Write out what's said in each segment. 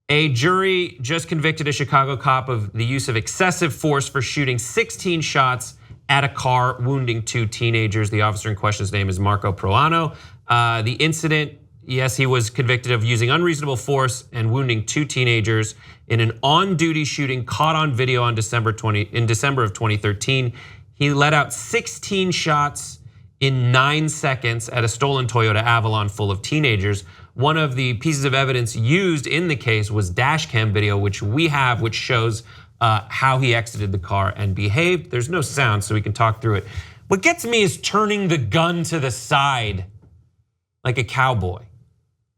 A jury just convicted a Chicago cop of the use of excessive force for shooting 16 shots at a car, wounding 2 teenagers. The officer in question's name is Marco Proano. The incident, yes, he was convicted of using unreasonable force and wounding 2 teenagers in an on-duty shooting caught on video in December of 2013. He let out 16 shots in 9 seconds at a stolen Toyota Avalon full of teenagers. One of the pieces of evidence used in the case was Dashcam video, which we have, which shows how he exited the car and behaved. There's no sound, so we can talk through it. What gets me is turning the gun to the side like a cowboy,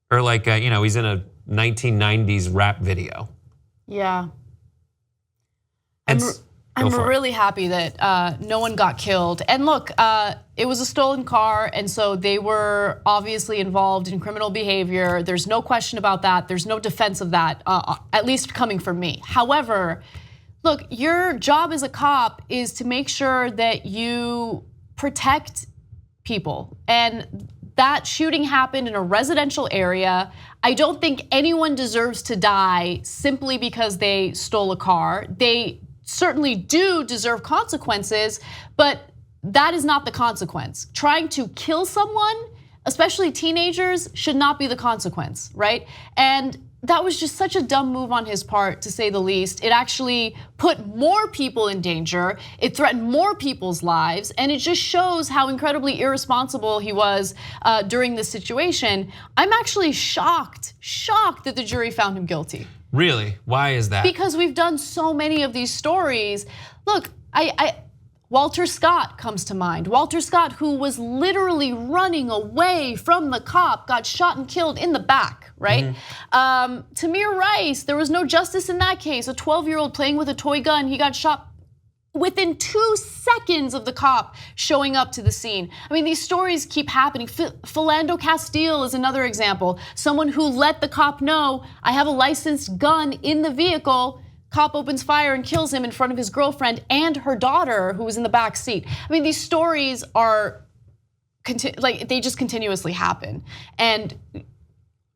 or like he's in a 1990s rap video. Yeah. I'm really happy that no one got killed. And look, it was a stolen car, and so they were obviously involved in criminal behavior. There's no question about that. There's no defense of that, at least coming from me. However, look, your job as a cop is to make sure that you protect people. And that shooting happened in a residential area. I don't think anyone deserves to die simply because they stole a car. They certainly do deserve consequences, but that is not the consequence. Trying to kill someone, especially teenagers, should not be the consequence, right? And that was just such a dumb move on his part, to say the least. It actually put more people in danger. It threatened more people's lives, and it just shows how incredibly irresponsible he was during this situation. I'm actually shocked that the jury found him guilty. Really? Why is that? Because we've done so many of these stories. Look, Walter Scott comes to mind. Walter Scott, who was literally running away from the cop, got shot and killed in the back, right? Tamir Rice, there was no justice in that case. A 12-year-old playing with a toy gun, he got shot within 2 seconds of the cop showing up to the scene. I mean, these stories keep happening. Philando Castile is another example. Someone who let the cop know, I have a licensed gun in the vehicle. Cop opens fire and kills him in front of his girlfriend and her daughter, who was in the back seat. I mean, these stories are, they just continuously happen. And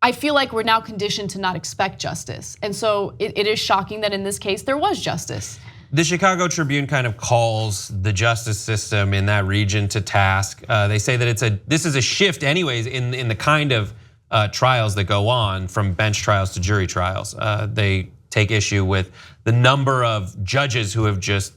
I feel like we're now conditioned to not expect justice. And so it is shocking that in this case, there was justice. The Chicago Tribune kind of calls the justice system in that region to task. They say that this is a shift anyways in the kind of trials that go on from bench trials to jury trials. They take issue with the number of judges who have just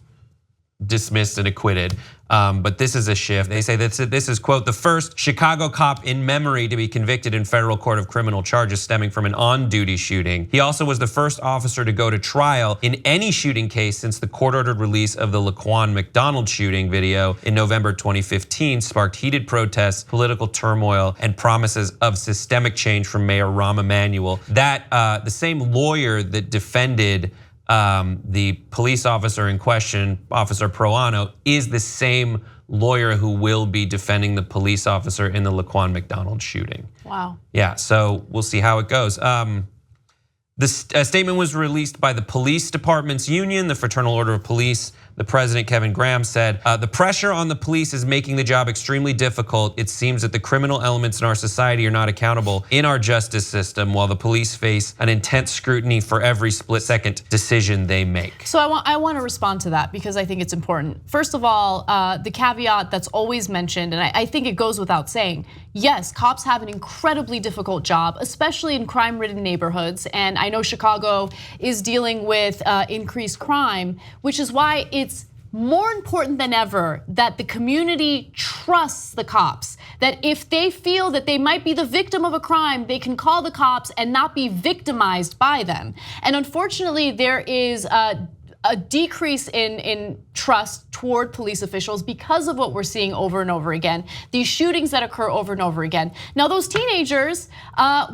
dismissed and acquitted. But this is a shift. They say that this is, quote, the first Chicago cop in memory to be convicted in federal court of criminal charges stemming from an on-duty shooting. He also was the first officer to go to trial in any shooting case since the court-ordered release of the Laquan McDonald shooting video in November 2015 sparked heated protests, political turmoil, and promises of systemic change from Mayor Rahm Emanuel. That the same lawyer that defended the police officer in question, Officer Proano, is the same lawyer who will be defending the police officer in the Laquan McDonald shooting. Wow. Yeah, so we'll see how it goes. The statement was released by the police department's union, the Fraternal Order of Police. The president, Kevin Graham, said, the pressure on the police is making the job extremely difficult. It seems that the criminal elements in our society are not accountable in our justice system, while the police face an intense scrutiny for every split-second decision they make. So I want to respond to that because I think it's important. First of all, the caveat that's always mentioned, and I think it goes without saying, yes, cops have an incredibly difficult job, especially in crime-ridden neighborhoods. And I know Chicago is dealing with increased crime, which is why it's more important than ever that the community trusts the cops. That if they feel that they might be the victim of a crime, they can call the cops and not be victimized by them. And unfortunately, there is a decrease in trust toward police officials because of what we're seeing over and over again. These shootings that occur over and over again. Now those teenagers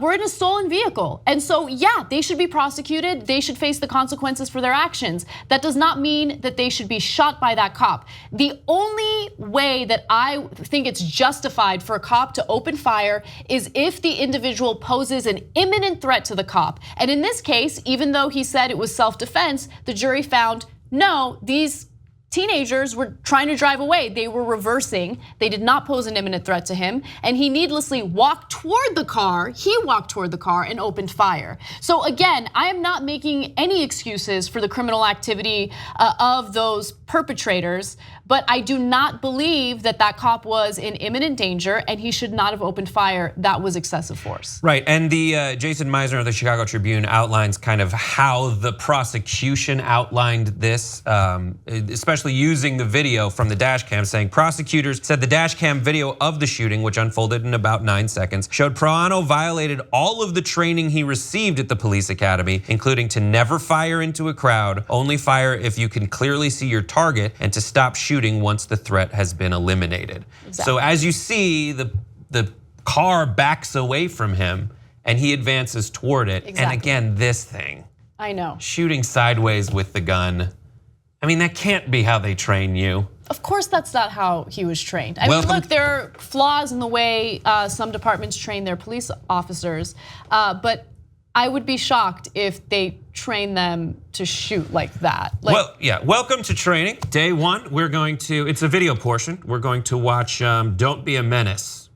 were in a stolen vehicle. And so yeah, they should be prosecuted. They should face the consequences for their actions. That does not mean that they should be shot by that cop. The only way that I think it's justified for a cop to open fire is if the individual poses an imminent threat to the cop. And in this case, even though he said it was self-defense, the jury found no, these teenagers were trying to drive away. They were reversing. They did not pose an imminent threat to him. And he needlessly walked toward the car. He walked toward the car and opened fire. So again, I am not making any excuses for the criminal activity of those perpetrators. But I do not believe that that cop was in imminent danger and he should not have opened fire. That was excessive force. Right, and the Jason Meisner of the Chicago Tribune outlines kind of how the prosecution outlined this, especially using the video from the dash cam, saying prosecutors said the dash cam video of the shooting, which unfolded in about 9 seconds, showed Proano violated all of the training he received at the police academy, including to never fire into a crowd, only fire if you can clearly see your target, and to stop shooting once the threat has been eliminated. Exactly. So as you see, the car backs away from him and he advances toward it. Exactly. And again, this thing. I know. Shooting sideways with the gun. I mean, that can't be how they train you. Of course that's not how he was trained. I mean, look, there are flaws in the way some departments train their police officers, but I would be shocked if they train them to shoot like that. Well, yeah, welcome to training. Day one, it's a video portion. We're going to watch Don't Be a Menace.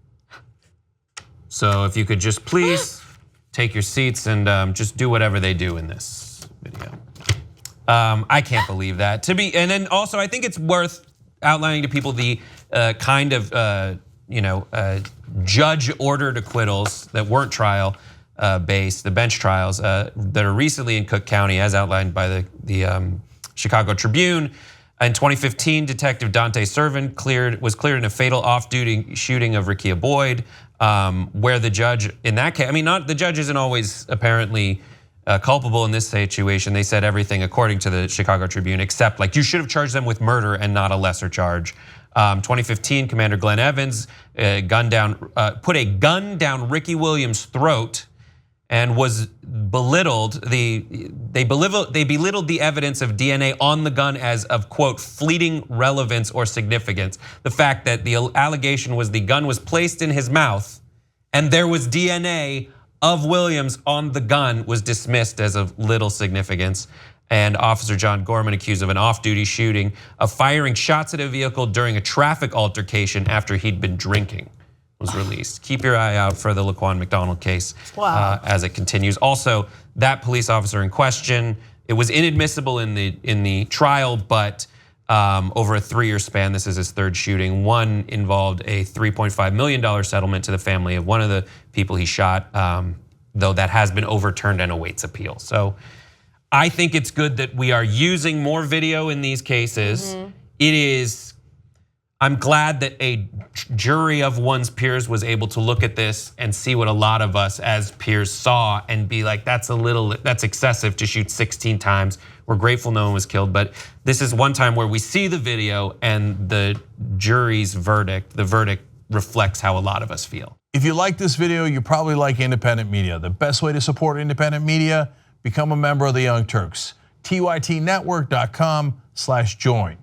So if you could just please take your seats and just do whatever they do in this video. I can't believe that. And then also I think it's worth outlining to people the kind of judge ordered acquittals that weren't trial based, the bench trials that are recently in Cook County, as outlined by the Chicago Tribune. In 2015, Detective Dante Servin was cleared in a fatal off-duty shooting of Rikia Boyd, where the judge in that case, the judge isn't always apparently culpable in this situation. They said everything according to the Chicago Tribune, except like you should have charged them with murder and not a lesser charge. 2015, Commander Glenn Evans put a gun down Ricky Williams' throat and was belittled. They belittled the evidence of DNA on the gun as of, quote, fleeting relevance or significance. The fact that the allegation was the gun was placed in his mouth and there was DNA of Williams on the gun was dismissed as of little significance. And Officer John Gorman, accused of an off-duty shooting of firing shots at a vehicle during a traffic altercation after he'd been drinking, was released. Keep your eye out for the Laquan McDonald case as it continues. Also, that police officer in question, it was inadmissible in the trial, but over a 3-year span, this is his third shooting. One involved a $3.5 million settlement to the family of one of the people he shot, though that has been overturned and awaits appeal. So I think it's good that we are using more video in these cases. I'm glad that a jury of one's peers was able to look at this and see what a lot of us as peers saw and be like, that's excessive to shoot 16 times. We're grateful no one was killed, but this is one time where we see the video and the jury's verdict, the verdict reflects how a lot of us feel. If you like this video, you probably like independent media. The best way to support independent media, become a member of the Young Turks. TYTnetwork.com/join.